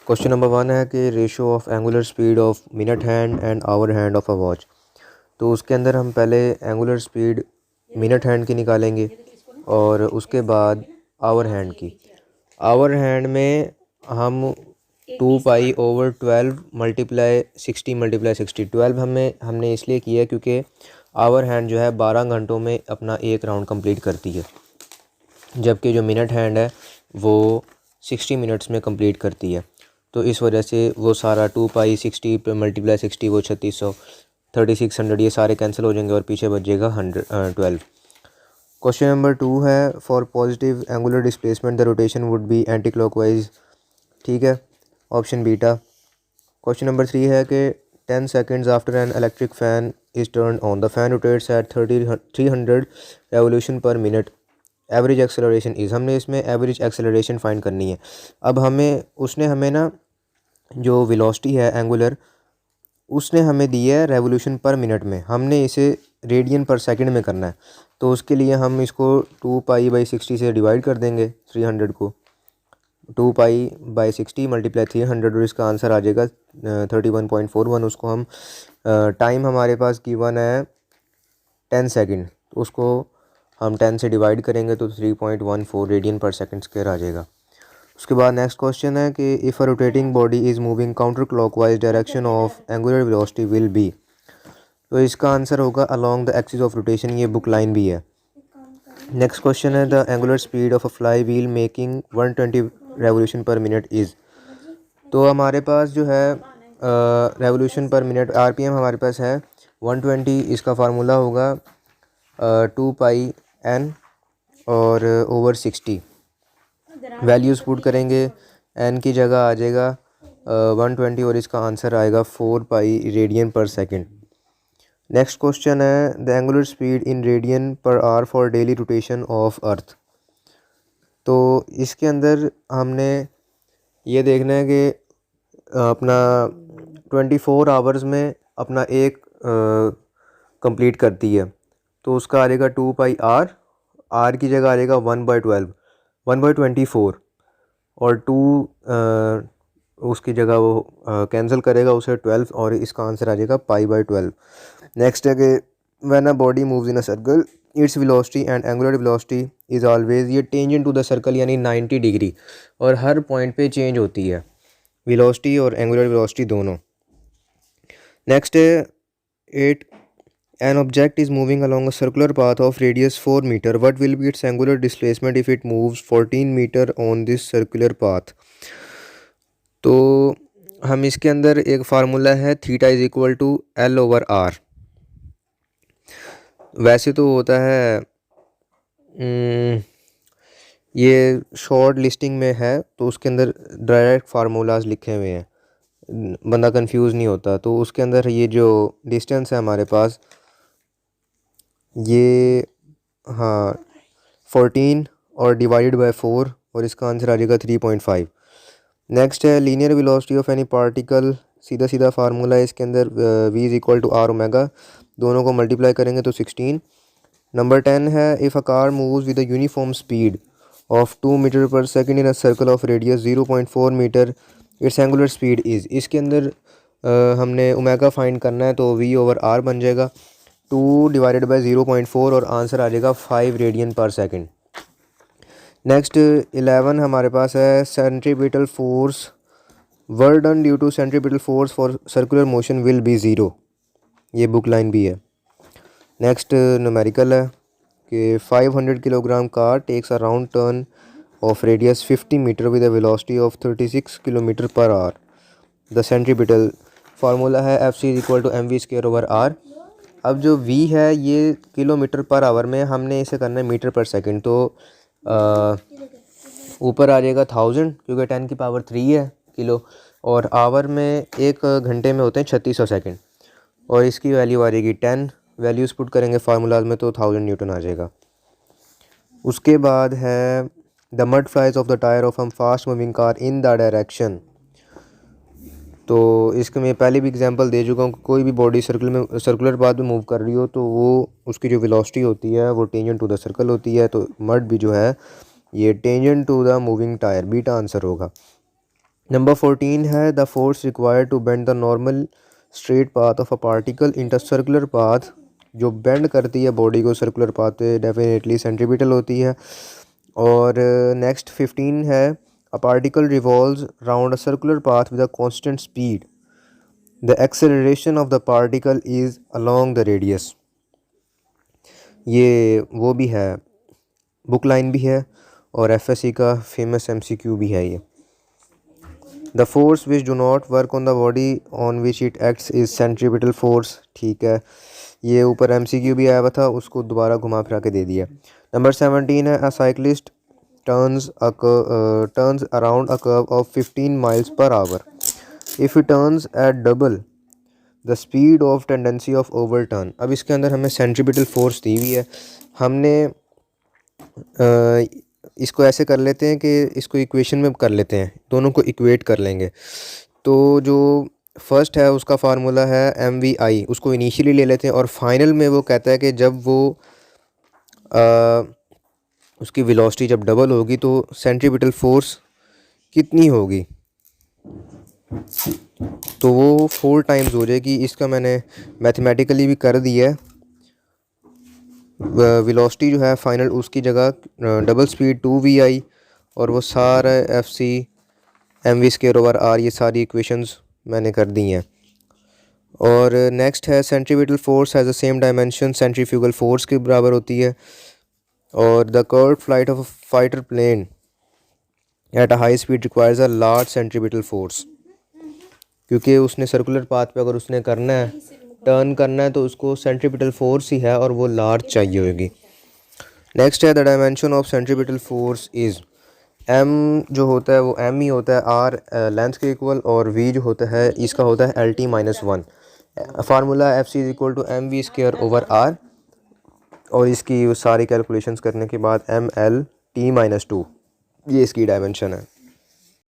Question number 1 है कि ratio of angular speed of minute hand and hour hand of a watch. तो उसके अंदर हम पहले एंगुलर स्पीड मिनट हैंड की निकालेंगे और उसके बाद आवर हैंड की। आवर हैंड में हम 2 पाई/12 मल्टीप्लाई 60 मल्टीप्लाई 60 12 हमने इसलिए किया है क्योंकि आवर हैंड जो है 12 घंटों में अपना एक राउंड कंप्लीट करती है, जबकि जो मिनट हैंड है वो 60 मिनट्स में कंप्लीट करती है। तो इस वजह से वो सारा 2 पाई/60 पे मल्टीप्लाई 60 वो 3600 3600 ये सारे कैंसिल हो जाएंगे और पीछे बचेगा 12। क्वेश्चन नंबर 2 है for positive angular displacement the rotation would be anti clockwise. ठीक है, ऑप्शन बीटा। क्वेश्चन नंबर 3 है कि 10 seconds after an electric fan is turn on the fan rotates at 300 revolution per minute, average acceleration is. हमने इसमें average acceleration find करनी है। अब उसने हमें ना जो वेलोसिटी है एंगुलर उसने हमें दी है रेवोल्यूशन पर मिनट में, हमने इसे रेडियन पर सेकंड में करना है। तो उसके लिए हम इसको 2 पाई/60 से डिवाइड कर देंगे 300 को। 2 पाई/60 मल्टीप्लाई 300 और इसका आंसर आ जाएगा 31.41। उसको हम टाइम हमारे पास गिवन है 10 सेकेंड, तो उसको हम 10 से डिवाइड करेंगे तो 3.14 रेडियन पर सेकंड स्क्वायर आ जाएगा। उसके बाद नेक्स्ट क्वेश्चन है कि if a rotating body is moving counter clockwise direction of angular velocity will be. तो इसका आंसर होगा along the axis of rotation, ये बुक लाइन भी है। नेक्स्ट क्वेश्चन है the angular speed of a fly wheel making 120 revolution per minute is. तो हमारे पास जो है रेवोल्यूशन पर मिनट आरपीएम हमारे पास है 120। इसका फार्मूला होगा 2 पाई/n और ओवर 60। वैल्यूज़ पुट करेंगे, एन की जगह आ जाएगा 120 और इसका आंसर आएगा 4 पाई रेडियन पर सेकंड। नेक्स्ट क्वेश्चन है the angular speed in radian per hour for daily rotation of earth. तो इसके अंदर हमने ये देखना है कि अपना 24 आवर्स में अपना एक कंप्लीट करती है। तो उसका आ जाएगा 2 पाई/r, आर की जगह आ जाएगा 1/12 1/24 और 2 उसकी जगह वो कैंसिल करेगा उसे 12 और इसका आंसर आ जाएगा पाई/12। नेक्स्ट है कि when a body moves in a circle its velocity and angular velocity is always, ये टेंजेंट टू द सर्कल यानी 90 डिग्री और हर पॉइंट पे चेंज होती है वेलोसिटी और एंगुलर वेलोसिटी दोनों। नेक्स्ट है 8 an object is moving along a circular path of radius 4 meter. What will be its angular displacement if it moves 14 meter on this circular path? तो हम इसके अंदर एक फार्मूला है theta is equal to L/R। वैसे तो होता है ये शॉर्ट लिस्टिंग में है तो उसके अंदर डायरेक्ट फार्मूलाज लिखे हुए हैं, बंदा कंफ्यूज नहीं होता। तो उसके अंदर ये जो डिस्टेंस है हमारे पास ये हाँ 14 और डिवाइडेड बाय 4 और इसका आंसर आ जाएगा 3.5। नेक्स्ट है linear velocity of any particle, सीधा सीधा फार्मूला है इसके अंदर v is equal to r omega, दोनों को मल्टीप्लाई करेंगे तो 16। नंबर 10 है if a car moves with a uniform speed of 2 metre per second in a circle of radius 0.4 metre its angular speed is. इसके अंदर हमने ओमेगा फाइंड करना है तो v/r बन जाएगा 2 डिवाइडेड बाई 0.4 और आंसर आ जाएगा 5 रेडियन पर सेकंड। नेक्स्ट 11 हमारे पास है centripetal force work done due to centripetal force for circular motion will be 0, ये बुक लाइन भी है। नेक्स्ट न्यूमेरिकल है कि 500 kilogram car takes a round turn of radius 50 metre with a velocity of 36 kilometre per hour. The centripetal formula है Fc is equal to mv²/r। अब जो v है ये किलोमीटर पर आवर में, हमने इसे करना है मीटर पर सेकंड। तो ऊपर आ जाएगा 1000 क्योंकि 10 की पावर 3 है किलो, और आवर में एक घंटे में होते हैं 3600 सेकंड और इसकी वैल्यू आ जाएगी 10। वैल्यूज़ पुट करेंगे फार्मूलाज में तो 1000 न्यूटन आ जाएगा। उसके बाद है the mud flies off the tyre of हम fast moving car in the direction. तो इसके मैं पहले भी एग्जांपल दे चुका हूँ कि कोई भी बॉडी सर्कुलर पाथ में मूव कर रही हो तो वो उसकी जो वेलोसिटी होती है वो टेंजेंट टू द सर्कल होती है। तो मड भी जो है ये tangent to the moving tyre, beta answer होगा। नंबर 14 है the force required to bend the normal straight path of a particle inter circular path, जो बेंड करती है बॉडी को सर्कुलर पाथ पे, डेफिनेटली सेंट्रीपिटल होती है। और नेक्स्ट 15 है a particle revolves round a circular path with a constant speed, the acceleration of the particle is along the radius. ये वो भी है, बुक लाइन भी है और एफएससी का फेमस एमसीक्यू भी है ये। The force which do not work on the body on which it acts is centripetal force. ठीक है, ये ऊपर एमसीक्यू भी आया हुआ था, उसको दोबारा घुमा फिरा के दे दिया। नंबर 17 है अ cyclist turns around a curve of 15 miles per hour. If it turns at double the speed of tendency of overturn। अब इसके अंदर हमें सेंट्रीपिटल फोर्स दी हुई है, हमने इसको ऐसे कर लेते हैं कि इसको इक्वेशन में कर लेते हैं, दोनों को इक्वेट कर लेंगे। तो जो फर्स्ट है उसका फार्मूला है MVI, उसको इनिशियली ले लेते हैं और फाइनल में वो कहता है कि जब वो उसकी वेलोसिटी जब डबल होगी तो सेंट्रीपिटल फोर्स कितनी होगी, तो वो 4 टाइम्स हो जाएगी। इसका मैंने मैथमेटिकली भी कर दिया है। वेलोसिटी जो है फाइनल उसकी जगह डबल स्पीड 2VI और वो सारा FC mv²/r, ये सारी इक्वेशंस मैंने कर दी हैं। और नेक्स्ट है centripetal force has the same dimension centrifugal force के बराबर होती है। और the curve flight of a fighter plane at a high speed requires a large centripetal force, क्योंकि उसने सर्कुलर पाथ पे अगर उसने करना है, टर्न करना है, तो उसको सेंट्रीपिटल फोर्स ही है और वो लार्ज चाहिए होगी। नेक्स्ट है the dimension of centripetal force is, M जो होता है वो M ही होता है R लेंथ के इक्वल, और V जो होता है इसका होता है LT-1। फार्मूला FC=mv²/r, और इसकी सारी कैलकुलेशंस करने के बाद MLT-2, ये इसकी डायमेंशन है।